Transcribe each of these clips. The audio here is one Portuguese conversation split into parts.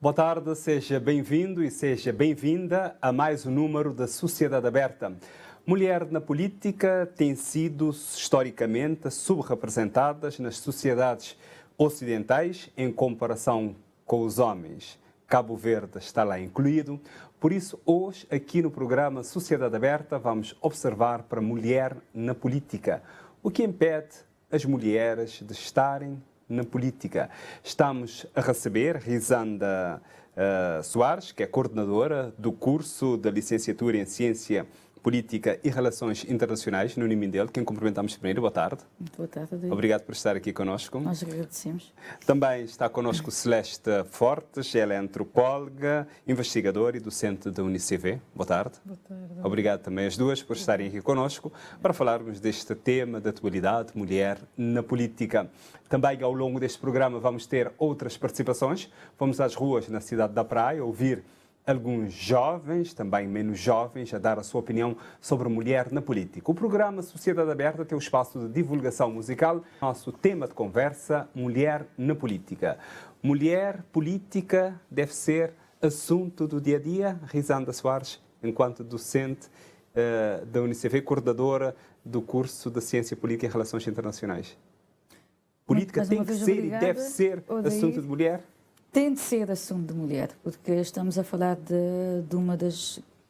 Boa tarde, seja bem-vindo e seja bem-vinda a mais um número da Sociedade Aberta. Mulher na política tem sido historicamente subrepresentadas nas sociedades ocidentais em comparação com os homens. Cabo Verde está lá incluído. Por isso, hoje, aqui no programa Sociedade Aberta, vamos observar para a mulher na política. O que impede as mulheres de estarem na política? Estamos a receber Rizanda Soares, que é coordenadora do curso da Licenciatura em Ciência Política e Relações Internacionais no Unimindel, quem cumprimentamos primeiro. Boa tarde. Muito boa tarde. Obrigado por estar aqui connosco. Nós agradecemos. Também está connosco Celeste Fortes, ela é antropóloga, investigadora e docente da UniCV. Boa tarde. Boa tarde. Obrigado também às duas por estarem aqui connosco para falarmos deste tema da atualidade, mulher na política. Também ao longo deste programa vamos ter outras participações. Vamos às ruas na cidade da Praia ouvir alguns jovens, também menos jovens, a dar a sua opinião sobre a mulher na política. O programa Sociedade Aberta tem o espaço de divulgação musical. Nosso tema de conversa, mulher na política. Mulher, política, deve ser assunto do dia a dia. Rizanda Soares, enquanto docente da UniCV, coordenadora do curso de Ciência Política e Relações Internacionais. Política tem que ser e deve ser assunto de mulher? Tem de ser assunto de mulher, porque estamos a falar de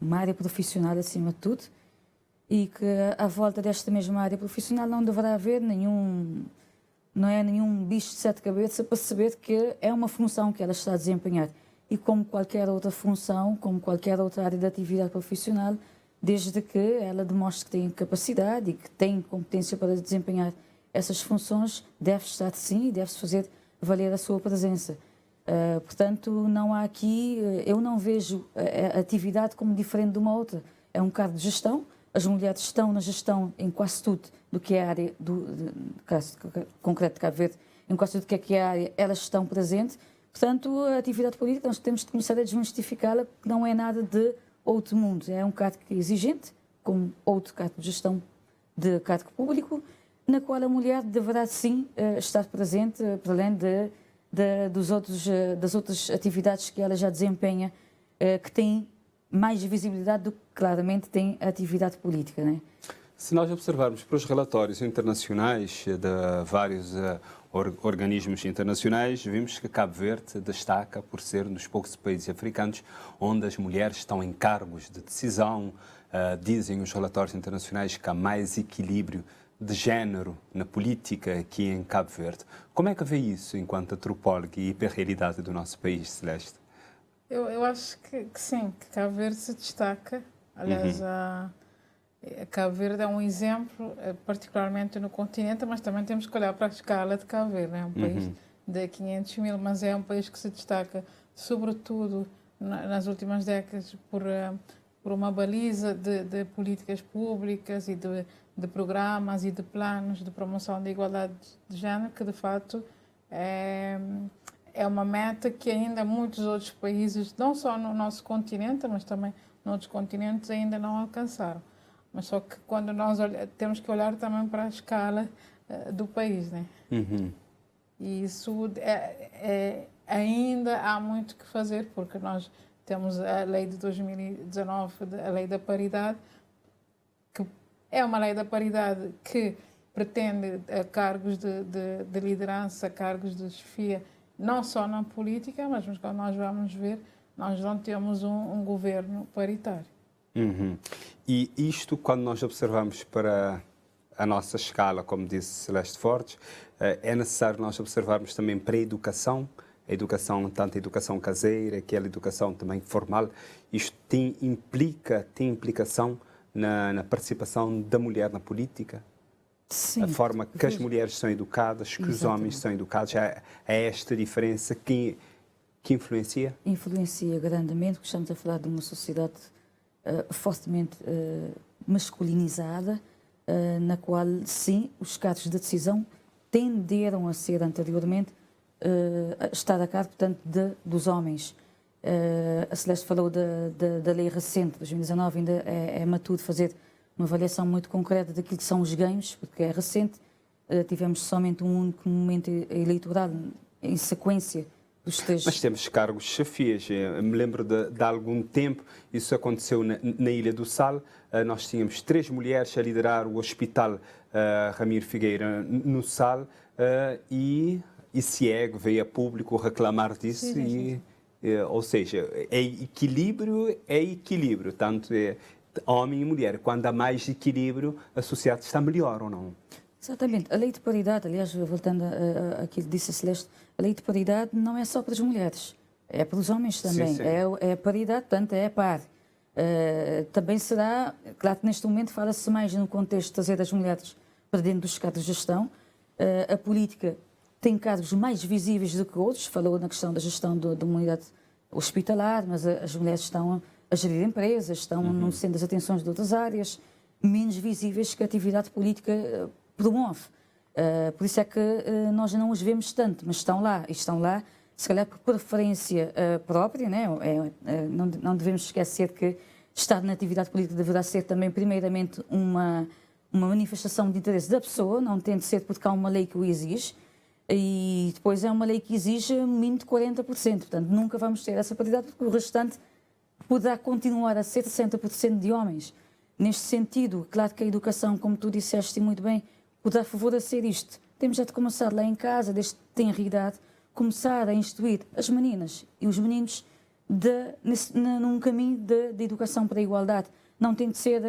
uma área profissional acima de tudo e que à volta desta mesma área profissional não deverá haver nenhum bicho de sete cabeças para saber que é uma função que ela está a desempenhar. E como qualquer outra função, como qualquer outra área de atividade profissional, desde que ela demonstre que tem capacidade e que tem competência para desempenhar essas funções, deve estar sim e deve-se fazer valer a sua presença. Portanto, não há aqui, eu não vejo a atividade como diferente de uma outra. É um cargo de gestão, as mulheres estão na gestão em quase tudo do que é a área, do caso concreto de Cabo Verde, em quase tudo do que é a área, elas estão presentes. Portanto, a atividade política, nós temos de começar a desmistificá-la, porque não é nada de outro mundo. É um cargo exigente, como outro cargo de gestão de cargo público, na qual a mulher deverá sim estar presente, para além das outras atividades que ela já desempenha, que têm mais visibilidade do que claramente tem a atividade política, né? Se nós observarmos para os relatórios internacionais de vários organismos internacionais, vimos que Cabo Verde destaca por ser um dos poucos países africanos onde as mulheres estão em cargos de decisão. Dizem os relatórios internacionais que há mais equilíbrio de género na política aqui em Cabo Verde. Como é que vê isso enquanto antropóloga e hiperrealidade do nosso país, Celeste? Eu acho que sim, que Cabo Verde se destaca. Aliás, Cabo Verde é um exemplo, particularmente no continente, mas também temos que olhar para a escala de Cabo Verde. É um país de 500 mil, mas é um país que se destaca, sobretudo nas últimas décadas, por uma baliza de políticas públicas e de programas e de planos de promoção da igualdade de género, que de facto é uma meta que ainda muitos outros países, não só no nosso continente, mas também noutros continentes, ainda não alcançaram. Mas só que quando nós temos que olhar também para a escala do país, né? E isso ainda há muito que fazer, porque nós temos a lei de 2019, a lei da paridade, que é uma lei da paridade que pretende cargos de liderança, cargos de chefia, não só na política, mas quando nós vamos ver, nós não temos um governo paritário. E isto, quando nós observamos para a nossa escala, como disse Celeste Fortes, é necessário nós observarmos também para a educação, tanto a educação caseira, aquela educação também formal. Isto tem implicação na participação da mulher na política? Sim. A forma que as mulheres são educadas, que os homens são educados, é esta diferença que influencia? Influencia grandemente, porque estamos a falar de uma sociedade fortemente masculinizada, na qual, sim, os cargos de decisão tenderam a ser anteriormente estar a cargo, portanto, dos homens. A Celeste falou da lei recente, de 2019, ainda é maturo fazer uma avaliação muito concreta daquilo que são os ganhos, porque é recente. Tivemos somente um único momento eleitoral em sequência dos três. Mas temos cargos chefias. Eu me lembro de algum tempo, isso aconteceu na Ilha do Sal. Nós tínhamos 3 mulheres a liderar o Hospital Ramiro Figueira no Sal e CIEG veio a público reclamar disso. Sim. Ou seja, é equilíbrio, tanto homem e mulher. Quando há mais equilíbrio, a sociedade está melhor ou não? Exatamente. A lei de paridade, aliás, voltando àquilo que disse a Celeste, a lei de paridade não é só para as mulheres, é para os homens também. Sim. É paridade, portanto, é par. Também será, claro que neste momento fala-se mais no contexto de trazer as mulheres para dentro dos cargos de gestão. A política tem cargos mais visíveis do que outros, falou na questão da gestão de uma unidade hospitalar, mas as mulheres estão a gerir empresas, estão no centro das atenções de outras áreas, menos visíveis que a atividade política promove. Por isso é que nós não os vemos tanto, mas estão lá, e estão lá, se calhar por preferência própria, né? Não devemos esquecer que estar na atividade política deverá ser também, primeiramente, uma manifestação de interesse da pessoa, não tem de ser porque há uma lei que o exige, e depois é uma lei que exige mínimo de 40%, portanto nunca vamos ter essa paridade, porque o restante poderá continuar a ser 60% de homens. Neste sentido, claro que a educação, como tu disseste muito bem, poderá favorecer isto. Temos já de começar lá em casa, desde que tenha idade, começar a instruir as meninas e os meninos num caminho de educação para a igualdade. Não tem de ser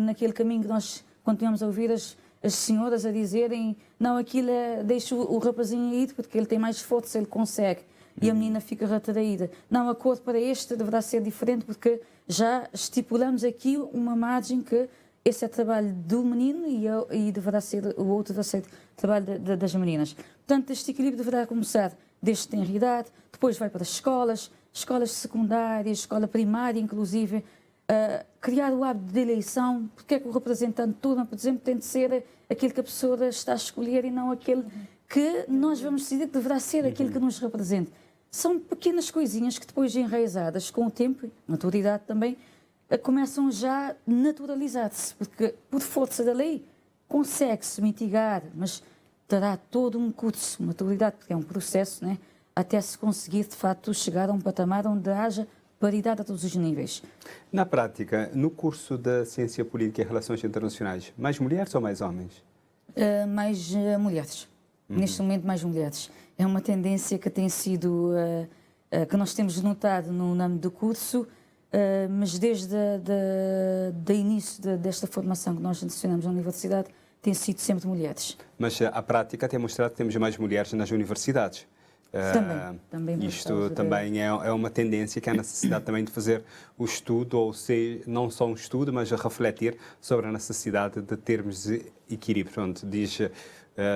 naquele caminho que nós continuamos a ouvir as senhoras a dizerem não, aquilo deixa o rapazinho ir porque ele tem mais força, ele consegue. E a menina fica retraída. Não, a cor para este deverá ser diferente porque já estipulamos aqui uma margem que esse é trabalho do menino e deverá ser, o outro deverá ser trabalho das meninas. Portanto, este equilíbrio deverá começar desde que tem idade, depois vai para as escolas secundárias, escola primária, inclusive, criar o hábito de eleição, porque é que o representante de turma, por exemplo, tem de ser aquele que a pessoa está a escolher e não aquele que nós vamos decidir que deverá ser aquele que nos represente. São pequenas coisinhas que depois enraizadas com o tempo, maturidade também, começam já a naturalizar-se, porque por força da lei consegue-se mitigar, mas terá todo um curso, maturidade, porque é um processo, né, até se conseguir de facto chegar a um patamar onde haja paridade a todos os níveis. Na prática, no curso da Ciência Política e Relações Internacionais, mais mulheres ou mais homens? Mais mulheres. Neste momento, mais mulheres. É uma tendência que tem sido, que nós temos notado no âmbito do curso, mas desde o início desta formação que nós direcionamos na universidade, tem sido sempre mulheres. Mas a prática tem mostrado que temos mais mulheres nas universidades. Também isto também é uma tendência que há necessidade também de fazer o estudo, ou seja, não só um estudo, mas a refletir sobre a necessidade de termos equilíbrio. Pronto, diz,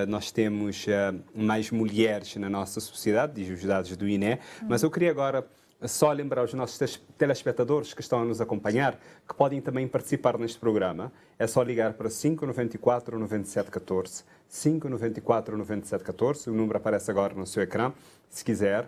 nós temos mais mulheres na nossa sociedade, diz os dados do INE, mas eu queria agora só lembrar aos nossos telespectadores que estão a nos acompanhar que podem também participar neste programa. É só ligar para 594 9714, 594 9714, o número aparece agora no seu ecrã. Se quiser,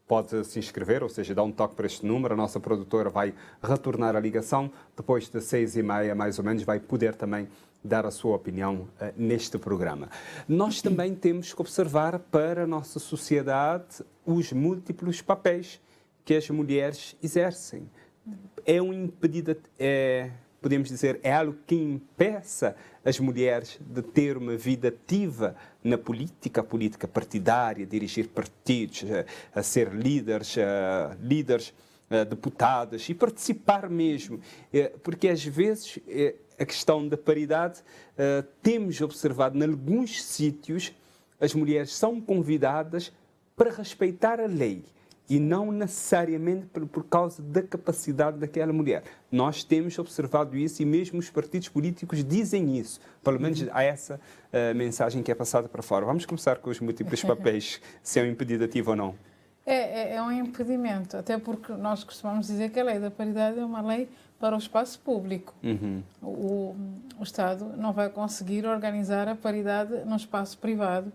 pode se inscrever, ou seja, dar um toque para este número. A nossa produtora vai retornar a ligação. Depois das 6h30, mais ou menos, vai poder também dar a sua opinião neste programa. Nós também temos que observar para a nossa sociedade os múltiplos papéis que as mulheres exercem. É um impedido, podemos dizer, é algo que impeça as mulheres de ter uma vida ativa na política, a política partidária, dirigir partidos, a ser líderes, deputadas e participar mesmo. Porque às vezes a questão da paridade temos observado em alguns sítios as mulheres são convidadas para respeitar a lei e não necessariamente por causa da capacidade daquela mulher. Nós temos observado isso e mesmo os partidos políticos dizem isso. Pelo menos há essa mensagem que é passada para fora. Vamos começar com os múltiplos papéis, se é um impeditivo ou não. É um impedimento, até porque nós costumamos dizer que a lei da paridade é uma lei para o espaço público. O Estado não vai conseguir organizar a paridade num espaço privado,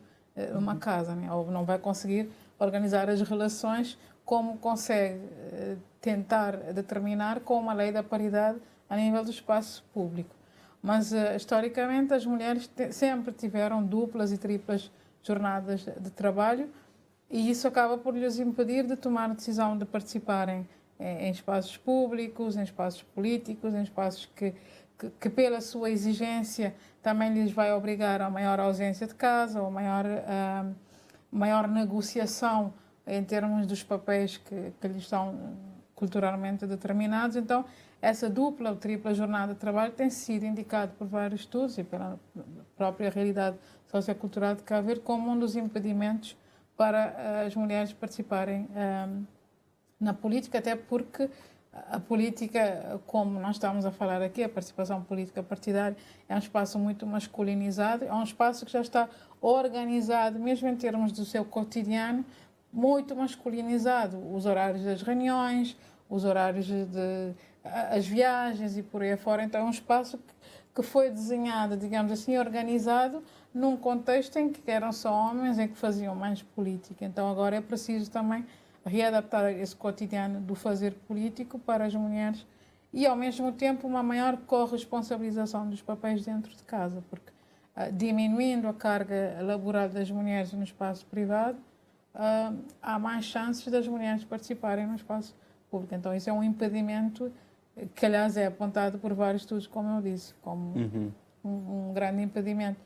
numa casa, né? Ou não vai conseguir organizar as relações como consegue tentar determinar com uma lei da paridade a nível do espaço público. Mas, historicamente, as mulheres sempre tiveram duplas e triplas jornadas de trabalho E isso acaba por lhes impedir de tomar a decisão de participarem em espaços públicos, em espaços políticos, em espaços que pela sua exigência também lhes vai obrigar a maior ausência de casa ou maior negociação em termos dos papéis que lhes estão culturalmente determinados. Então, essa dupla ou tripla jornada de trabalho tem sido indicado por vários estudos e pela própria realidade sociocultural de Cabo Verde como um dos impedimentos para as mulheres participarem na política, até porque a política, como nós estamos a falar aqui, a participação política partidária é um espaço muito masculinizado, é um espaço que já está organizado, mesmo em termos do seu cotidiano, muito masculinizado. Os horários das reuniões, os horários as viagens e por aí afora. Então é um espaço que foi desenhado, digamos assim, organizado num contexto em que eram só homens, em que faziam mais política. Então agora é preciso também readaptar esse cotidiano do fazer político para as mulheres e, ao mesmo tempo, uma maior corresponsabilização dos papéis dentro de casa, porque diminuindo a carga laboral das mulheres no espaço privado, há mais chances das mulheres participarem no espaço público. Então isso é um impedimento que, aliás, é apontado por vários estudos, como eu disse, como um grande impedimento.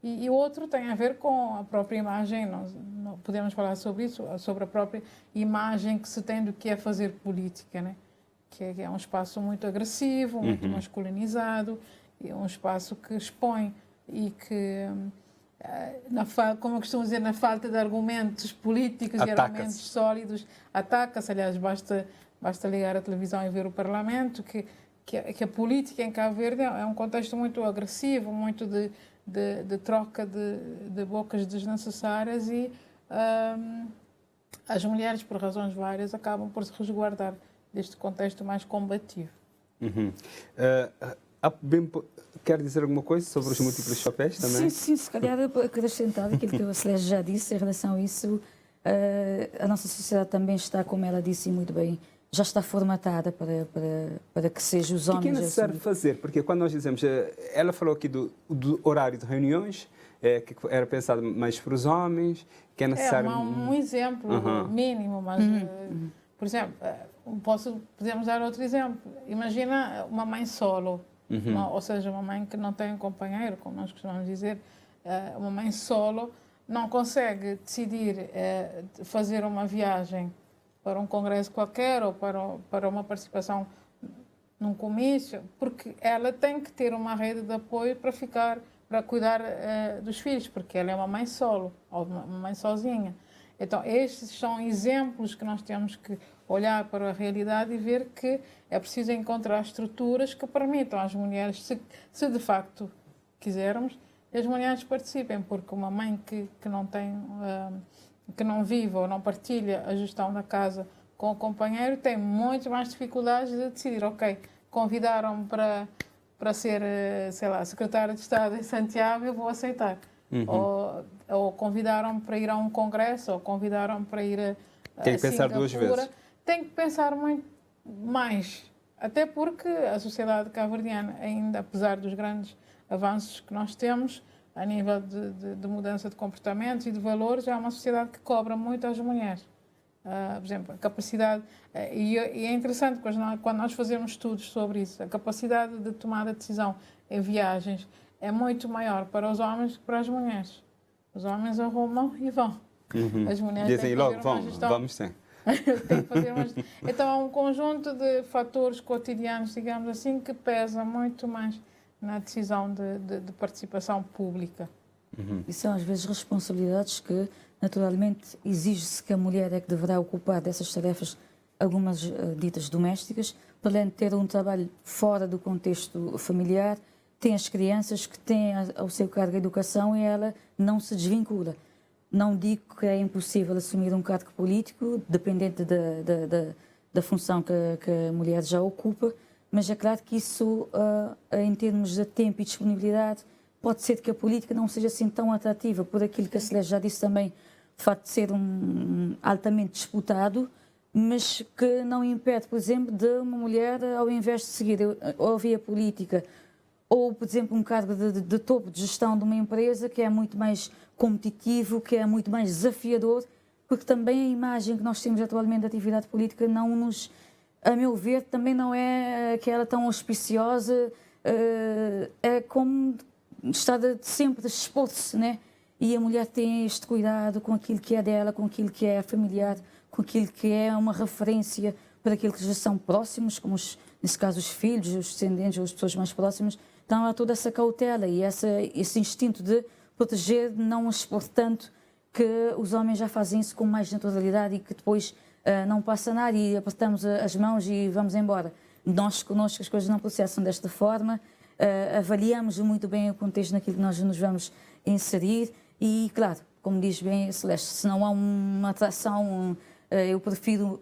E o outro tem a ver com a própria imagem, não podemos falar sobre isso, sobre a própria imagem que se tem do que é fazer política, né? Que é um espaço muito agressivo, muito masculinizado, é um espaço que expõe e que, como eu costumo dizer, na falta de argumentos políticos e argumentos sólidos, ataca-se. Aliás, basta ligar a televisão e ver o Parlamento, que a política em Cabo Verde é um contexto muito agressivo, muito de troca de bocas desnecessárias e as mulheres, por razões várias, acabam por se resguardar deste contexto mais combativo. Quer dizer alguma coisa sobre os múltiplos papéis também? Sim, se calhar acrescentar aquilo que a Celeste já disse em relação a isso. A nossa sociedade também está, como ela disse muito bem, já está formatada para que sejam os homens. O que é necessário fazer? Porque quando nós dizemos, ela falou aqui do horário de reuniões, que era pensado mais para os homens, que é necessário... um exemplo mínimo, mas, por exemplo, podemos dar outro exemplo. Imagina uma mãe solo, ou seja, uma mãe que não tem um companheiro, como nós costumamos dizer, uma mãe solo não consegue decidir fazer uma viagem para um congresso qualquer ou para uma participação num comício, porque ela tem que ter uma rede de apoio para cuidar dos filhos, porque ela é uma mãe solo, ou uma mãe sozinha. Então, estes são exemplos que nós temos que olhar para a realidade e ver que é preciso encontrar estruturas que permitam às mulheres, se de facto quisermos, que as mulheres participem, porque uma mãe que não tem... que não vive ou não partilha a gestão da casa com o companheiro, tem muito mais dificuldades de decidir, ok, convidaram-me para ser, sei lá, secretária de Estado em Santiago, eu vou aceitar. Ou convidaram-me para ir a um congresso, ou convidaram-me para ir a Tem que pensar duas vezes. Tem que pensar muito mais, até porque a sociedade cabo-verdiana, ainda apesar dos grandes avanços que nós temos, a nível de mudança de comportamentos e de valores, é uma sociedade que cobra muito às mulheres. Por exemplo, a capacidade... E é interessante, quando nós fazemos estudos sobre isso, a capacidade de tomar a decisão em viagens é muito maior para os homens que para as mulheres. Os homens arrumam e vão. As mulheres dizem logo, vamos sim. Tem que fazer Então, há um conjunto de fatores cotidianos, digamos assim, que pesa muito mais na decisão de participação pública. E são, às vezes, responsabilidades que, naturalmente, exige-se que a mulher é que deverá ocupar dessas tarefas, algumas ditas domésticas, para além de ter um trabalho fora do contexto familiar, tem as crianças que têm ao seu cargo a educação e ela não se desvincula. Não digo que é impossível assumir um cargo político, dependente da função que a mulher já ocupa, mas é claro que isso, em termos de tempo e disponibilidade, pode ser que a política não seja assim tão atrativa, por aquilo que a Celeste já disse também, de facto de ser altamente disputado, mas que não impede, por exemplo, de uma mulher, ao invés de seguir ou a via política, ou, por exemplo, um cargo de topo de gestão de uma empresa que é muito mais competitivo, que é muito mais desafiador, porque também a imagem que nós temos atualmente da atividade política não nos, a meu ver, também não é aquela tão auspiciosa, é como está sempre de expor-se, né? E a mulher tem este cuidado com aquilo que é dela, com aquilo que é familiar, com aquilo que é uma referência para aquilo que já são próximos, como nesse caso os filhos, os descendentes ou as pessoas mais próximas. Então há toda essa cautela e esse instinto de proteger, de não expor tanto, que os homens já fazem isso com mais naturalidade e que depois não passa nada e apertamos as mãos e vamos embora. Nós, connosco, as coisas não processam desta forma, avaliamos muito bem o contexto naquilo que nós nos vamos inserir e, claro, como diz bem a Celeste, se não há uma atração, eu prefiro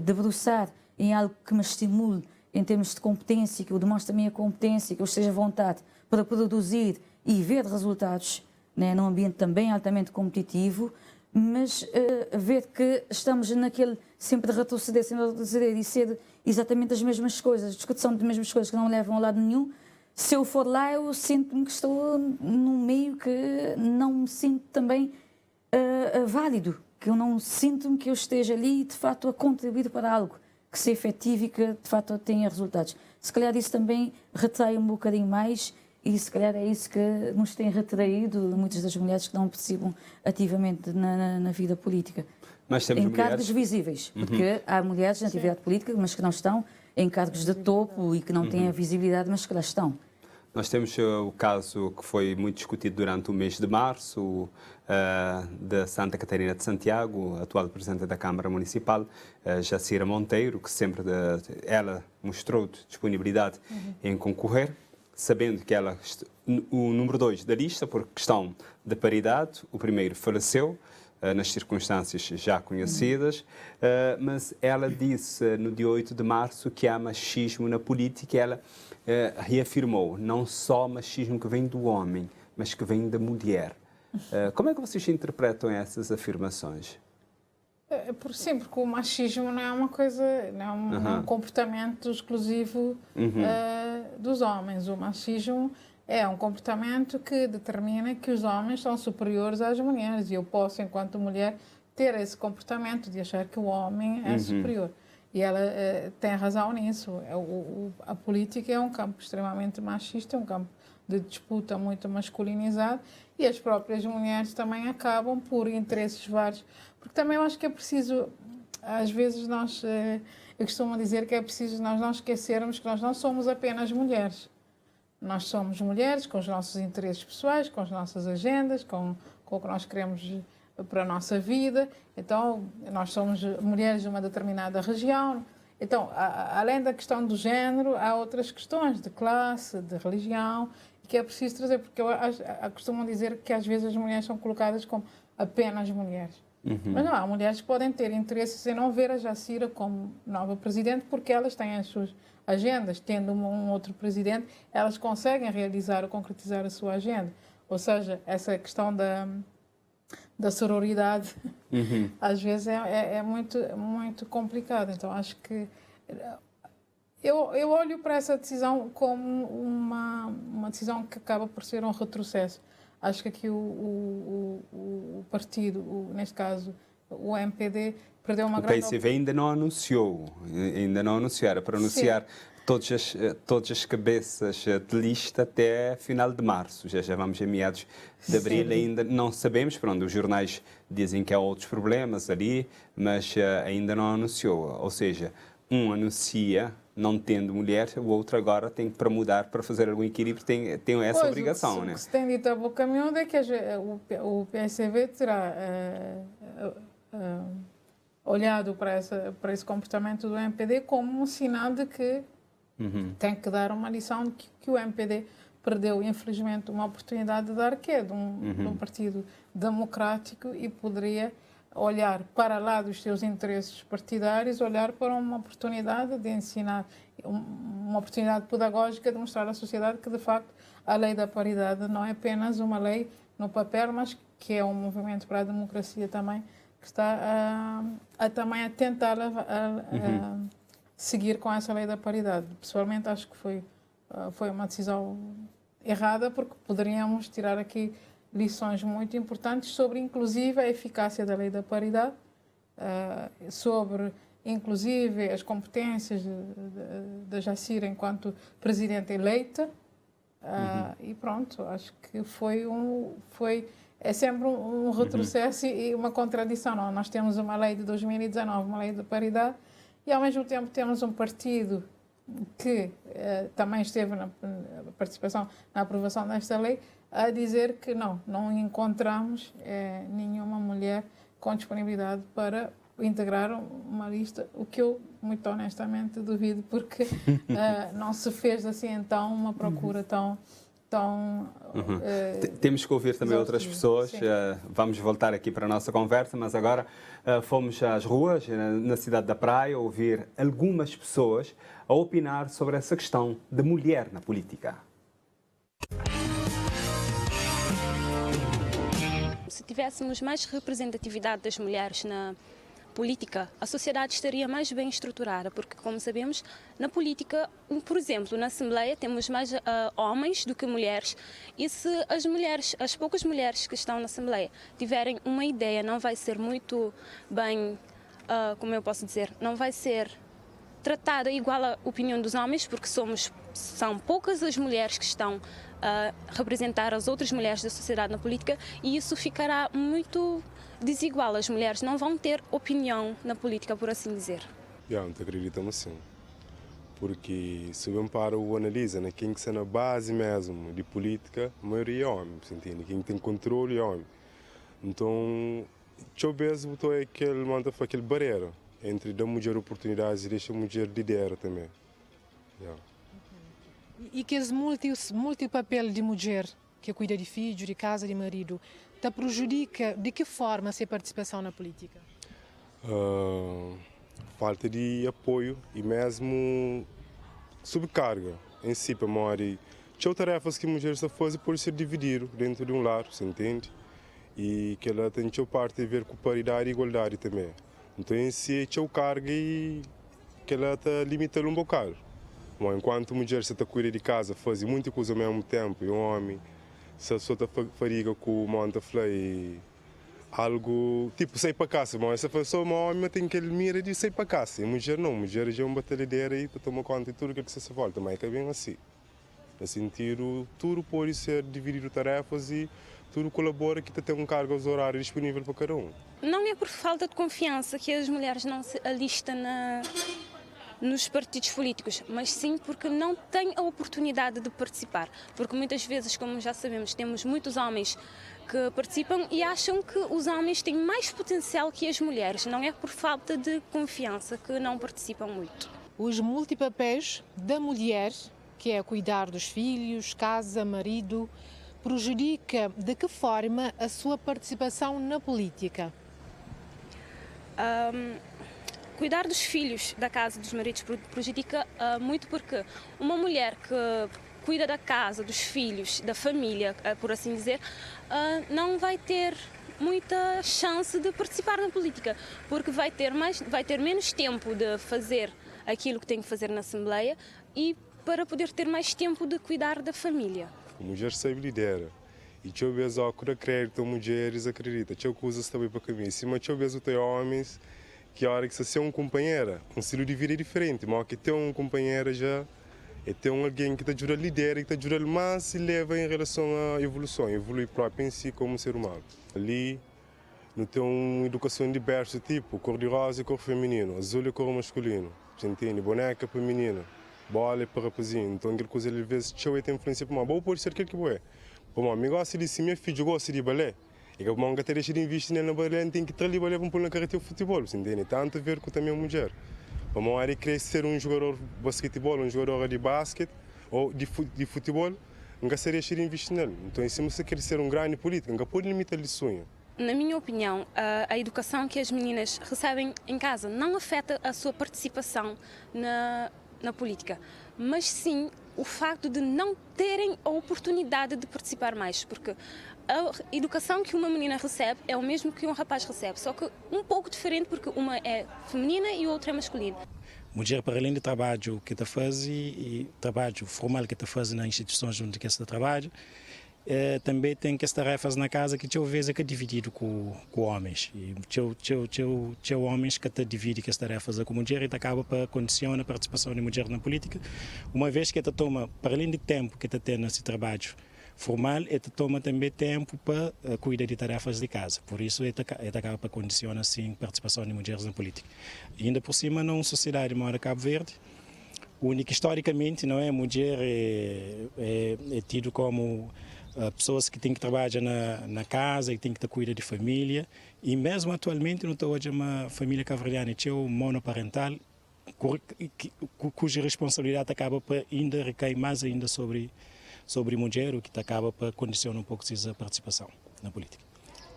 debruçar em algo que me estimule em termos de competência, que eu demonstre também a competência, que eu esteja à vontade para produzir e ver resultados, né, num ambiente também altamente competitivo, mas ver que estamos naquele sempre de retroceder e ser exatamente as mesmas coisas, discussão de mesmas coisas que não levam a lado nenhum. Se eu for lá, eu sinto-me que estou num meio que não me sinto também válido, que eu não sinto-me que eu esteja ali de facto a contribuir para algo que se efetive e que de facto tenha resultados. Se calhar isso também retrai um bocadinho mais e se calhar é isso que nos tem retraído muitas das mulheres que não participam ativamente na vida política. Nós temos em cargos mulheres visíveis, porque há mulheres na atividade política, mas que não estão em cargos de topo e que não têm a visibilidade, mas que lá estão. Nós temos o caso que foi muito discutido durante o mês de março, da Santa Catarina de Santiago, atual Presidente da Câmara Municipal, Jacira Monteiro, que sempre ela mostrou disponibilidade em concorrer, sabendo que ela, o número 2 da lista, por questão de paridade, o primeiro faleceu, nas circunstâncias já conhecidas, mas ela disse no dia 8 de março que há machismo na política e ela reafirmou não só machismo que vem do homem, mas que vem da mulher. Como é que vocês interpretam essas afirmações? Sim, porque o machismo não é uma coisa, não é um comportamento exclusivo dos homens. O machismo é um comportamento que determina que os homens são superiores às mulheres e eu posso, enquanto mulher, ter esse comportamento de achar que o homem é superior. E ela tem razão nisso. A política é um campo extremamente machista, é um campo de disputa muito masculinizado e as próprias mulheres também acabam por interesses vários. Porque também eu acho que é preciso, às vezes eu costumo dizer que é preciso nós não esquecermos que nós não somos apenas mulheres. Nós somos mulheres com os nossos interesses pessoais, com as nossas agendas, com o que nós queremos para a nossa vida. Então, nós somos mulheres de uma determinada região. Então, além da questão do género, há outras questões de classe, de religião, que é preciso trazer, porque eu costumo dizer que às vezes as mulheres são colocadas como apenas mulheres. Mas não, há mulheres que podem ter interesses em não ver a Jacira como nova presidente, porque elas têm as suas agendas. Tendo um outro presidente, elas conseguem realizar ou concretizar a sua agenda. Ou seja, essa questão da sororidade, às vezes é muito, muito complicado. Então, acho que eu olho para essa decisão como uma decisão que acaba por ser um retrocesso. Acho que aqui o partido, neste caso o MPD, perdeu uma grande... O PSV ainda não anunciou, era para anunciar todas as cabeças de lista até final de março. Já vamos em meados de abril, ainda não sabemos. Pronto, os jornais dizem que há outros problemas ali, mas ainda não anunciou. Ou seja, um anuncia não tendo mulher, o outro agora tem para mudar, para fazer algum equilíbrio, tem essa obrigação. O que se tem dito a boca miúda é que o PSV terá olhado para esse comportamento do MPD como um sinal de que tem que dar uma lição de que o MPD perdeu, infelizmente, uma oportunidade de dar de um partido democrático e poderia olhar para lá dos seus interesses partidários, olhar para uma oportunidade de ensinar, uma oportunidade pedagógica de mostrar à sociedade que, de facto, a lei da paridade não é apenas uma lei no papel, mas que é um movimento para a democracia também, que está também a tentar seguir com essa lei da paridade. Pessoalmente, acho que foi uma decisão errada, porque poderíamos tirar aqui lições muito importantes sobre, inclusive, a eficácia da lei da paridade, sobre, inclusive, as competências da Jacira enquanto presidente eleita. E pronto, acho que é sempre um retrocesso e uma contradição. Não? Nós temos uma lei de 2019, uma lei de paridade, e ao mesmo tempo temos um partido que também esteve na participação, na aprovação desta lei, a dizer que não encontramos nenhuma mulher com disponibilidade para integrar uma lista, o que eu, muito honestamente, duvido, porque não se fez assim então uma procura tão temos que ouvir também outras pessoas. Vamos voltar aqui para a nossa conversa, mas agora fomos às ruas, na cidade da Praia, ouvir algumas pessoas a opinar sobre essa questão da mulher na política. Se tivéssemos mais representatividade das mulheres na política, a sociedade estaria mais bem estruturada, porque, como sabemos, na política, por exemplo, na Assembleia, temos mais homens do que mulheres, e se as poucas mulheres que estão na Assembleia tiverem uma ideia, não vai ser muito bem, como eu posso dizer, não vai ser tratada igual à opinião dos homens, porque são poucas as mulheres que estão a representar as outras mulheres da sociedade na política, e isso ficará muito desigual. As mulheres não vão ter opinião na política, por assim dizer. Não acreditamos sim. Porque se bem para o analisa, né, quem está na base mesmo de política, a maioria é homem, você entende? Quem tem controle é homem. Então, eu mesmo estou aquele barreira entre dar mulher oportunidades e deixar a mulher liderar também. E que esse multi papel de mulher que cuida de filho, de casa, de marido, te prejudica de que forma a participação na política? Falta de apoio e mesmo subcarga em si, para morrer. Tinha tarefas que a mulher só faz por ser dividido dentro de um lar, você entende? E que ela tem a parte a ver com paridade e igualdade também. Então, em si, tinha carga e que ela está limitando um bocado. Bom, enquanto a mulher está cuida de casa, faz muita coisa ao mesmo tempo, e um homem só está fariga com o monte de algo tipo sair para casa, mas essa pessoa uma homem tem que mira de sair para casa. E a mulher não, a mulher já é uma batalhadeira aí para tomar conta de tudo que se volta, mas é bem assim. No sentido, tudo pode ser dividido tarefas e tudo colabora que tem um cargo aos horários disponível para cada um. Não é por falta de confiança que as mulheres não se alistam nos partidos políticos, mas sim porque não têm a oportunidade de participar. Porque muitas vezes, como já sabemos, temos muitos homens que participam e acham que os homens têm mais potencial que as mulheres. Não é por falta de confiança que não participam muito. Os multipapéis da mulher, que é cuidar dos filhos, casa, marido, prejudica de que forma a sua participação na política? Cuidar dos filhos, da casa, dos maridos prejudica muito, porque uma mulher que cuida da casa, dos filhos, da família, por assim dizer, não vai ter muita chance de participar na política, porque vai ter menos tempo de fazer aquilo que tem que fazer na Assembleia e para poder ter mais tempo de cuidar da família. A mulher sabe lidera. E eu vejo que acreditam mulheres, acreditam. Eu coisas também para caminho. Mas eu vejo tem homens que a hora que você é um companheiro, um estilo de vida é diferente, mas que tem um companheiro já tem alguém que te ajuda a liderar, que te ajuda mais e leva em relação à evolução, evolui próprio em si como ser humano. Ali não tem uma educação diversa, tipo cor de rosa e cor feminino, azul e cor masculino, você entende? Boneca para menina, bola para rapazinho, então aquela coisa às vezes tem influência para mim, bom pode ser aquilo que é. Bom, eu gosto de si, minha filha gosta de balé. E que a mão que deixa de investir na balé tem que trazer balé para pôr na carreira de futebol, você entende? Tanto a ver com também a mulher. A mão é querer ser um jogador de basquetebol, um jogador de basquete ou de futebol, não seria de investir nele. Então, se você quer ser um grande político, não pode limitar o sonho. Na minha opinião, a educação que as meninas recebem em casa não afeta a sua participação na política, mas sim o facto de não terem a oportunidade de participar mais, porque a educação que uma menina recebe é o mesmo que um rapaz recebe, só que um pouco diferente, porque uma é feminina e a outra é masculina. Mulher, para além do trabalho que está fazendo e trabalho formal que está fazendo nas instituições onde que está trabalho, também tem que as tarefas na casa que eu vejo que é dividido com homens. E eu homens que dividem as tarefas com mulher e acaba para condicionar a participação da mulher na política, uma vez que toma, para além de tempo que tem nesse trabalho formal, toma também tempo para cuidar de tarefas de casa. Por isso, acaba para condicionar assim a participação de mulheres na política. E ainda por cima, numa sociedade maior Cabo Verde, onde historicamente não é mulher é tido como pessoas que têm que trabalhar na casa e têm que cuidar de família, e mesmo atualmente não estou hoje uma família cabo-verdiana que é monoparental, cuja responsabilidade acaba para ainda recair mais ainda sobre mulher, o que acaba para condicionar um pouco a participação na política.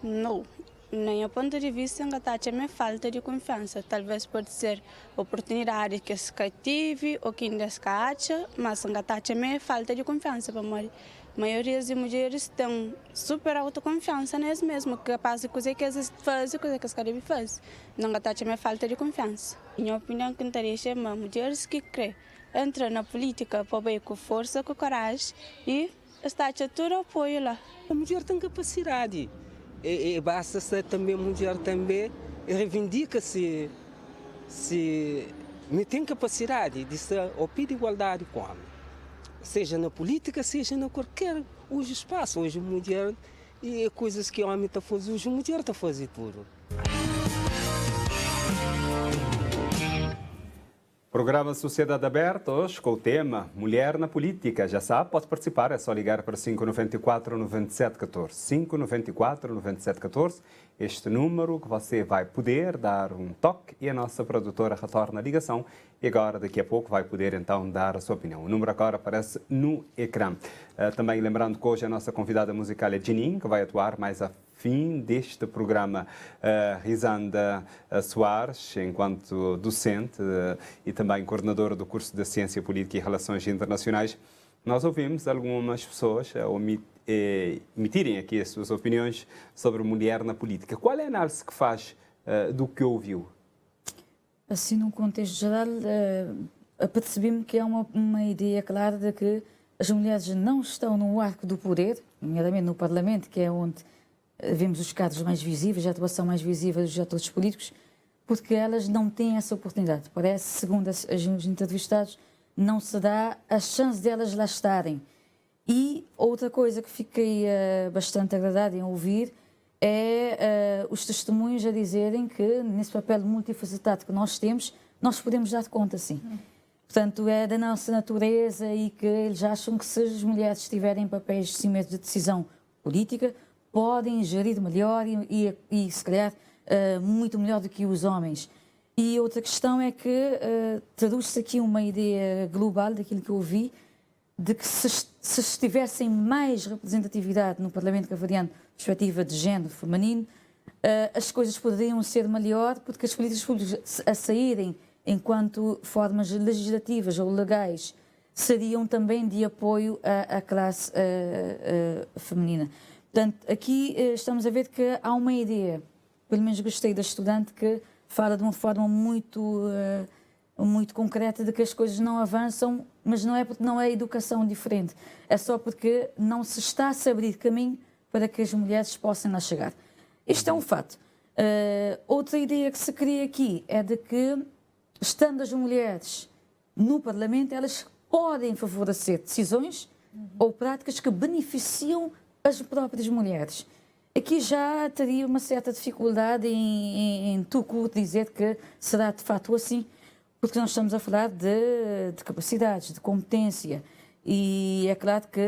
Não. Nem a ponto de vista ainda está a falta de confiança. Talvez pode ser oportunidade que se tive ou que ainda se acha, mas ainda está a falta de confiança para a maioria das mulheres têm super autoconfiança nelas mesmas, capaz de coisa que elas fazem, coisa que elas devem fazer. Não está a falta de confiança. Minha opinião que interessa chamar mulheres que creem, entram na política para bem com força, com coragem e está a todo apoio lá. A mulher tem capacidade. E basta ser também mulher também reivindica-se me tem capacidade de ser ao pé de igualdade com o homem, seja na política, seja na qualquer hoje espaço. Hoje mulher e coisas que o homem está fazendo, hoje mulher está fazendo tudo. Programa Sociedade Aberta, hoje com o tema Mulher na Política. Já sabe, pode participar, é só ligar para 594-9714. 594-9714, este número que você vai poder dar um toque e a nossa produtora retorna a ligação e agora, daqui a pouco, vai poder então dar a sua opinião. O número agora aparece no ecrã. Também lembrando que hoje a nossa convidada musical é Jenin, que vai atuar mais a fim deste programa, Risanda Soares, enquanto docente e também coordenadora do curso de Ciência Política e Relações Internacionais. Nós ouvimos algumas pessoas emitirem aqui as suas opiniões sobre mulher na política. Qual é a análise que faz do que ouviu? Assim, num contexto geral, apercebi-me que há uma ideia clara de que as mulheres não estão no arco do poder, nomeadamente no Parlamento, que é onde vemos os cadros mais visíveis, a atuação mais visível dos atores políticos, porque elas não têm essa oportunidade. Parece, segundo os entrevistados, não se dá a chance de elas lá estarem. E outra coisa que fiquei bastante agradada em ouvir é os testemunhos a dizerem que, nesse papel multifacetado que nós temos, nós podemos dar conta, sim. Portanto, é da nossa natureza e que eles acham que se as mulheres tiverem papéis de cima de decisão política, podem gerir melhor e se calhar, muito melhor do que os homens. E outra questão é que traduz-se aqui uma ideia global daquilo que eu ouvi, de que se tivessem mais representatividade no Parlamento cabo-verdiano, perspectiva de género feminino, as coisas poderiam ser melhor, porque as políticas públicas a saírem enquanto formas legislativas ou legais seriam também de apoio à classe feminina. Portanto, aqui estamos a ver que há uma ideia, pelo menos gostei da estudante, que fala de uma forma muito concreta de que as coisas não avançam, mas não é porque não é educação diferente, é só porque não se está a abrir caminho para que as mulheres possam lá chegar. Isto é um fato. Outra ideia que se cria aqui é de que, estando as mulheres no Parlamento, elas podem favorecer decisões ou práticas que beneficiam as próprias mulheres. Aqui já teria uma certa dificuldade em dizer que será de facto assim, porque nós estamos a falar de capacidades, de competência, e é claro que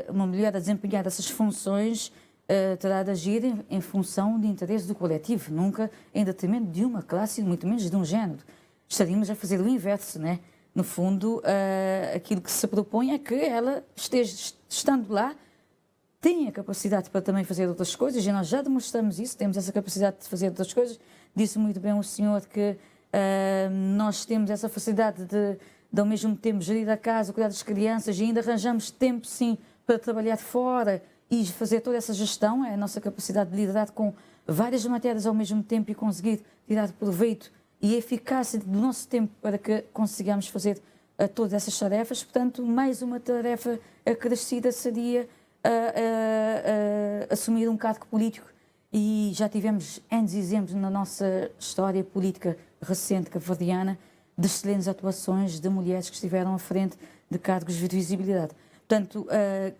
uma mulher a desempenhar essas funções terá de agir em função de interesse do coletivo, nunca em detrimento de uma classe, muito menos de um género. Estaríamos a fazer o inverso, né? No fundo, aquilo que se propõe é que ela esteja, estando lá, tem a capacidade para também fazer outras coisas, e nós já demonstramos isso, temos essa capacidade de fazer outras coisas. Disse muito bem o senhor que nós temos essa facilidade de ao mesmo tempo gerir a casa, cuidar das crianças, e ainda arranjamos tempo, sim, para trabalhar fora e fazer toda essa gestão. É a nossa capacidade de liderar com várias matérias ao mesmo tempo e conseguir tirar proveito e eficácia do nosso tempo para que consigamos fazer todas essas tarefas. Portanto, mais uma tarefa acrescida seria assumir um cargo político. E já tivemos N exemplos na nossa história política recente cabo-verdiana de excelentes atuações de mulheres que estiveram à frente de cargos de visibilidade. Portanto,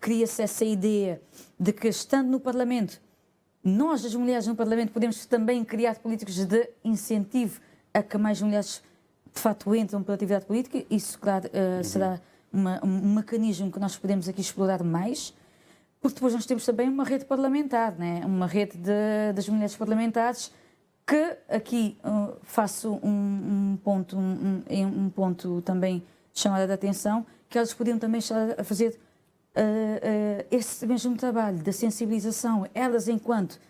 cria-se essa ideia de que, estando no Parlamento, nós, as mulheres no Parlamento, podemos também criar políticas de incentivo a que mais mulheres, de facto, entram pela atividade política. Isso, claro, será um mecanismo que nós podemos aqui explorar mais, porque depois nós temos também uma rede parlamentar, né? Uma rede das mulheres parlamentares, que aqui faço um ponto também de chamada de atenção, que elas podiam também estar a fazer esse mesmo trabalho de sensibilização, elas enquanto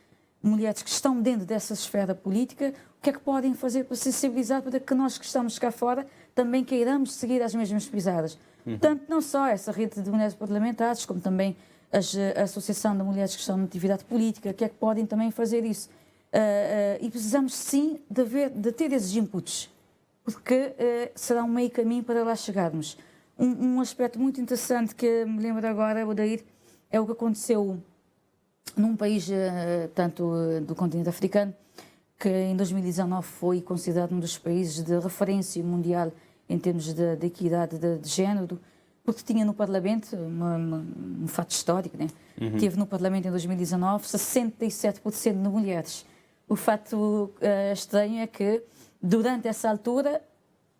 mulheres que estão dentro dessa esfera política, o que é que podem fazer para sensibilizar para que nós que estamos cá fora também queiramos seguir as mesmas pisadas. Portanto, não só essa rede de mulheres parlamentares, como também a Associação de Mulheres que estão na atividade política, que é que podem também fazer isso. E precisamos sim de ter esses inputs, porque será um meio caminho para lá chegarmos. Um aspecto muito interessante que me lembro agora, Odair, é o que aconteceu num país, tanto do continente africano, que em 2019 foi considerado um dos países de referência mundial em termos de equidade de género, porque tinha no Parlamento, um fato histórico, né? Teve no Parlamento em 2019 67% de mulheres. O fato estranho é que, durante essa altura,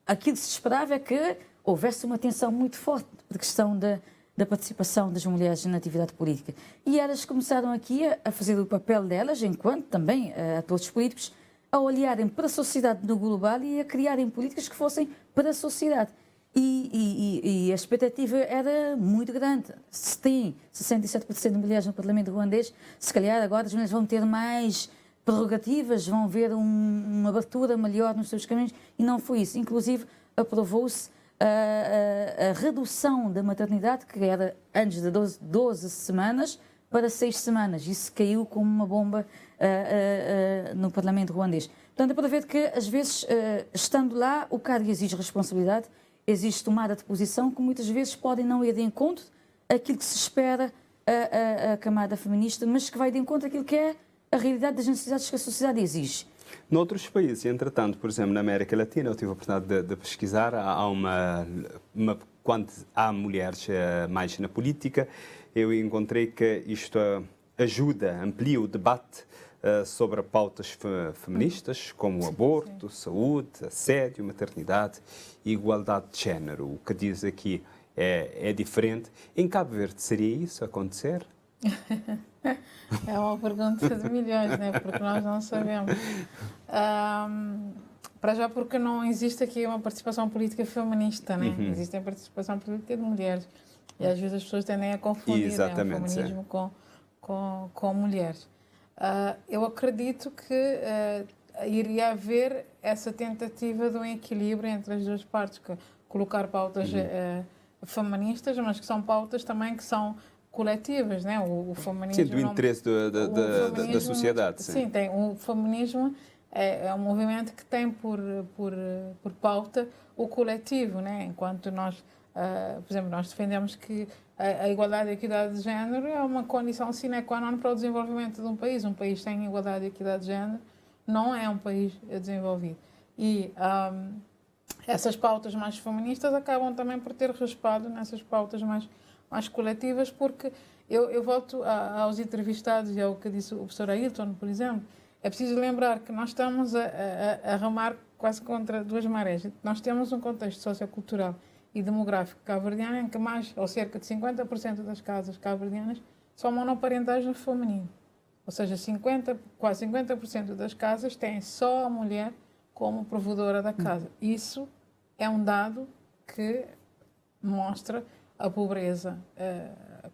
aquilo que se esperava é que houvesse uma tensão muito forte da questão da participação das mulheres na atividade política. E elas começaram aqui a fazer o papel delas, enquanto também atores políticos, a olharem para a sociedade no global e a criarem políticas que fossem para a sociedade. E a expectativa era muito grande. Se tem 67% de mulheres no Parlamento ruandês, se calhar agora as mulheres vão ter mais prerrogativas, vão ver uma abertura melhor nos seus caminhos, e não foi isso. Inclusive, aprovou-se a redução da maternidade, que era antes de 12 semanas, para 6 semanas. Isso caiu como uma bomba no Parlamento ruandês. Portanto, é para ver que, às vezes, estando lá, o cargo exige responsabilidade, existe tomada de posição que muitas vezes podem não ir de encontro àquilo que se espera a camada feminista, mas que vai de encontro àquilo que é a realidade das necessidades que a sociedade exige. Noutros países, entretanto, por exemplo, na América Latina, eu tive a oportunidade de pesquisar, quando há mulheres mais na política, eu encontrei que isto ajuda, amplia o debate sobre pautas feministas, como o aborto, saúde, assédio, maternidade e igualdade de género. O que diz aqui é diferente. Em Cabo Verde, seria isso acontecer? É uma pergunta de milhões, né? Porque nós não sabemos. Para já, porque não existe aqui uma participação política feminista, né? Existe a participação política de mulheres. E às vezes as pessoas tendem a confundir, né, o feminismo com mulheres. Eu acredito que iria haver essa tentativa de um equilíbrio entre as duas partes, que colocar pautas feministas, mas que são pautas também que são coletivas, né? O feminismo... Sim, do interesse da sociedade. Sim, tem. O feminismo é um movimento que tem por pauta o coletivo, né? Enquanto nós, por exemplo, nós defendemos que a igualdade e a equidade de género é uma condição sine qua non para o desenvolvimento de um país. Um país sem igualdade e equidade de género não é um país desenvolvido. E essas pautas mais feministas acabam também por ter respaldo nessas pautas mais coletivas, porque eu volto aos entrevistados e ao que disse o professor Ailton, por exemplo. É preciso lembrar que nós estamos a remar quase contra duas marés. Nós temos um contexto sociocultural e demográfico cabo-verdiano em que mais ou cerca de 50% das casas cabo-verdianas são monoparentais no feminino. Ou seja, quase 50% das casas têm só a mulher como provedora da casa. Isso é um dado que mostra a pobreza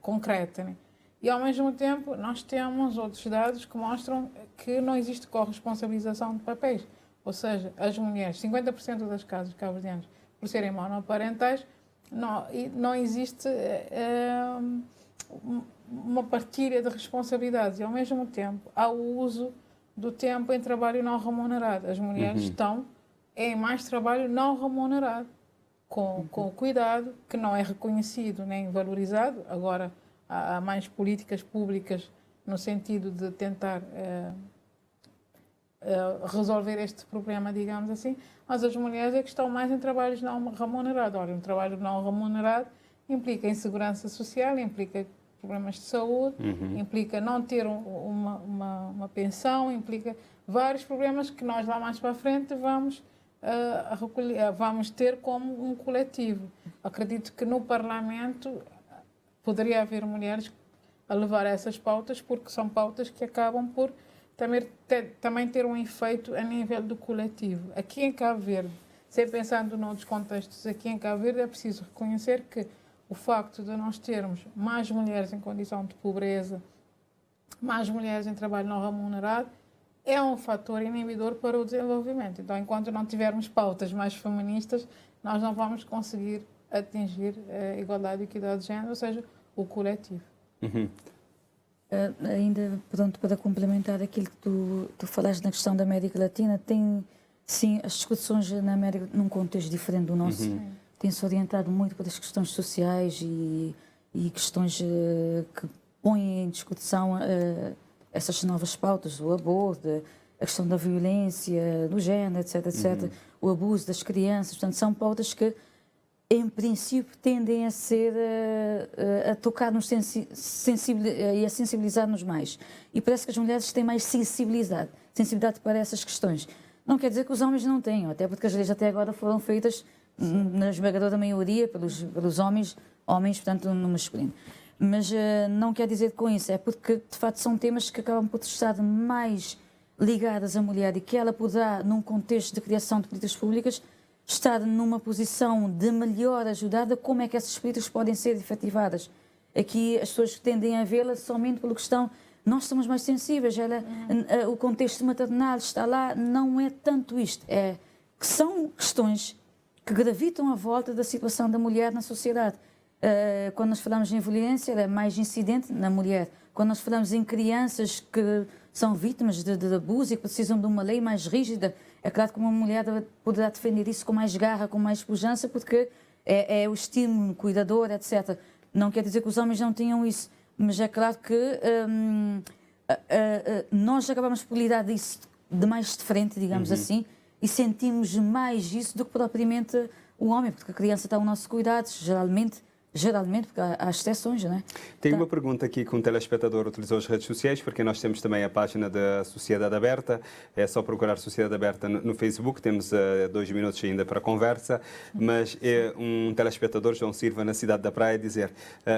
concreta, né? E, ao mesmo tempo, nós temos outros dados que mostram que não existe corresponsabilização de papéis. Ou seja, as mulheres, 50% das casas cabo-verdianas, por serem monoparentais, não existe uma partilha de responsabilidades. E, ao mesmo tempo, há o uso do tempo em trabalho não remunerado. As mulheres estão em mais trabalho não remunerado, com o cuidado, que não é reconhecido nem valorizado. Agora, há mais políticas públicas no sentido de tentar resolver este problema, digamos assim, mas as mulheres é que estão mais em trabalhos não remunerados. Ora, um trabalho não remunerado implica insegurança social, implica problemas de saúde, implica não ter uma pensão, implica vários problemas que nós lá mais para a frente vamos ter como um coletivo. Acredito que no Parlamento poderia haver mulheres a levar essas pautas, porque são pautas que acabam por também ter um efeito a nível do coletivo. Aqui em Cabo Verde, sempre pensando noutros contextos, aqui em Cabo Verde é preciso reconhecer que o facto de nós termos mais mulheres em condição de pobreza, mais mulheres em trabalho não remunerado, é um fator inibidor para o desenvolvimento. Então, enquanto não tivermos pautas mais feministas, nós não vamos conseguir atingir a igualdade e equidade de género, ou seja, o coletivo. Ainda, pronto, para complementar aquilo que tu falaste na questão da América Latina, tem, sim, as discussões na América num contexto diferente do nosso, tem-se orientado muito para as questões sociais e questões que põem em discussão essas novas pautas, o aborto, a questão da violência, do género, etc, etc, o abuso das crianças. Portanto, são pautas que, em princípio, tendem a ser a tocar-nos e a sensibilizar-nos mais. E parece que as mulheres têm mais sensibilidade para essas questões. Não quer dizer que os homens não tenham, até porque as leis até agora foram feitas, na esmagadora maioria, pelos homens, portanto, no masculino. Mas não quer dizer com isso, é porque, de facto, são temas que acabam por estar mais ligadas à mulher e que ela poderá, num contexto de criação de políticas públicas, estar numa posição de melhor ajudada, como é que essas políticas podem ser efetivadas. Aqui as pessoas tendem a vê-la somente pela questão, nós somos mais sensíveis, o contexto maternal está lá, não é tanto isto, é que são questões que gravitam à volta da situação da mulher na sociedade. Quando nós falamos em violência, ela é mais incidente na mulher. Quando nós falamos em crianças que são vítimas de abuso e que precisam de uma lei mais rígida, é claro que uma mulher poderá defender isso com mais garra, com mais pujança, porque é o estímulo, cuidador, etc. Não quer dizer que os homens não tenham isso, mas é claro que nós acabamos por lidar disso de mais de frente, digamos assim, e sentimos mais isso do que propriamente o homem, porque a criança está ao nosso cuidado, geralmente, porque há exceções, não é? Tem uma pergunta aqui que um telespectador utilizou as redes sociais, porque nós temos também a página da Sociedade Aberta, é só procurar Sociedade Aberta no Facebook, temos 2 minutos ainda para a conversa, mas é um telespectador, João Silva, na cidade da Praia, dizer,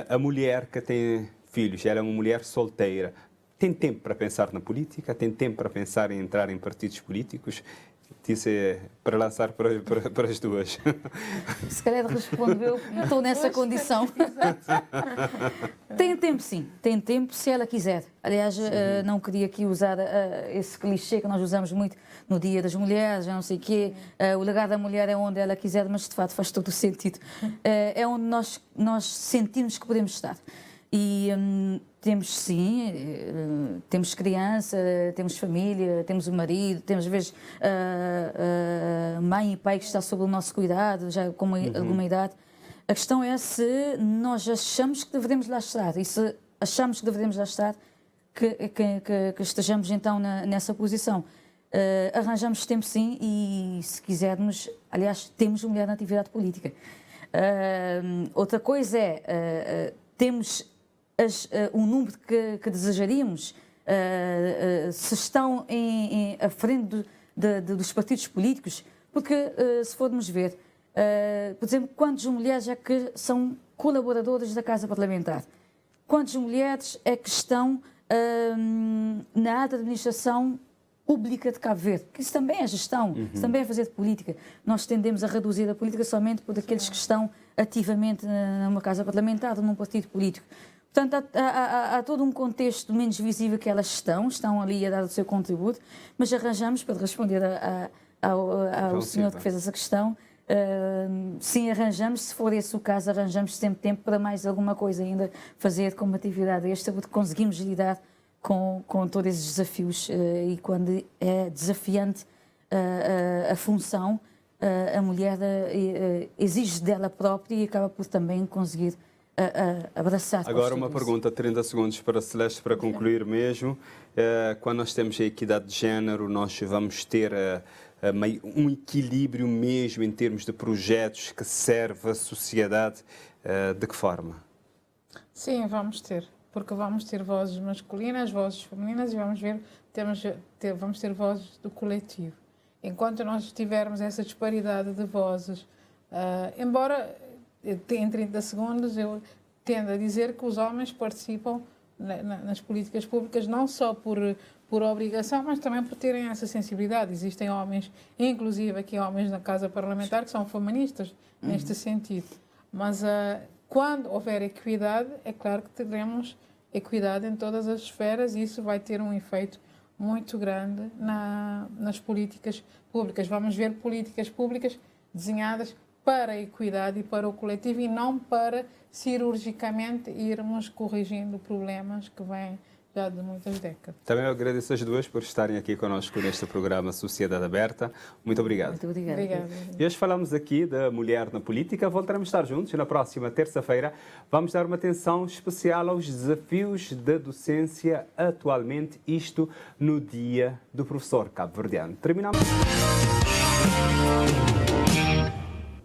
a mulher que tem filhos, ela é uma mulher solteira, tem tempo para pensar na política, tem tempo para pensar em entrar em partidos políticos? Disse para lançar para as duas. Se calhar respondeu, estou nessa condição. Tem tempo, sim. Tem tempo se ela quiser. Aliás, não queria aqui usar esse clichê que nós usamos muito no Dia das Mulheres, não sei o quê. O lugar da mulher é onde ela quiser, mas de facto faz todo o sentido. É onde nós sentimos que podemos estar. E temos, sim, temos criança, temos família, temos o marido, temos às vezes mãe e pai que está sob o nosso cuidado, já com alguma idade. A questão é se nós achamos que devemos lá estar, e se achamos que devemos lá estar, que estejamos então nessa posição. Arranjamos tempo, sim, e se quisermos, aliás, temos mulher na atividade política. Outra coisa é, temos o número que desejaríamos, se estão à frente dos partidos políticos, porque se formos ver, por exemplo, quantas mulheres é que são colaboradoras da Casa Parlamentar? Quantas mulheres é que estão na alta administração pública de Cabo Verde? Que isso também é gestão, isso também é fazer política. Nós tendemos a reduzir a política somente por aqueles que estão ativamente numa Casa Parlamentar ou num partido político. Portanto, há todo um contexto menos visível que elas estão ali a dar o seu contributo, mas arranjamos, para responder ao senhor que fez essa questão, sim, arranjamos, se for esse o caso, arranjamos sempre tempo para mais alguma coisa ainda fazer como atividade extra, porque conseguimos lidar com todos esses desafios e quando é desafiante a função, a mulher exige dela própria e acaba por também conseguir abraçar. Agora uma pergunta, 30 segundos para a Celeste, para concluir mesmo. Quando nós temos a equidade de género, nós vamos ter um equilíbrio mesmo em termos de projetos que serve a sociedade. De que forma? Sim, vamos ter. Porque vamos ter vozes masculinas, vozes femininas e vamos ter vozes do coletivo. Enquanto nós tivermos essa disparidade de vozes, embora em 30 segundos eu tendo a dizer que os homens participam nas políticas públicas não só por obrigação, mas também por terem essa sensibilidade. Existem homens, inclusive aqui homens na Casa Parlamentar, que são feministas neste sentido. Mas quando houver equidade, é claro que teremos equidade em todas as esferas e isso vai ter um efeito muito grande nas políticas públicas. Vamos ver políticas públicas desenhadas para a equidade e para o coletivo e não para cirurgicamente irmos corrigindo problemas que vêm já de muitas décadas. Também eu agradeço as duas por estarem aqui conosco neste programa Sociedade Aberta. Muito obrigado. Muito obrigada. Obrigada. E hoje falamos aqui da mulher na política. Voltaremos a estar juntos na próxima terça-feira. Vamos dar uma atenção especial aos desafios da docência atualmente, isto no Dia do Professor Cabo-Verdiano. Terminamos.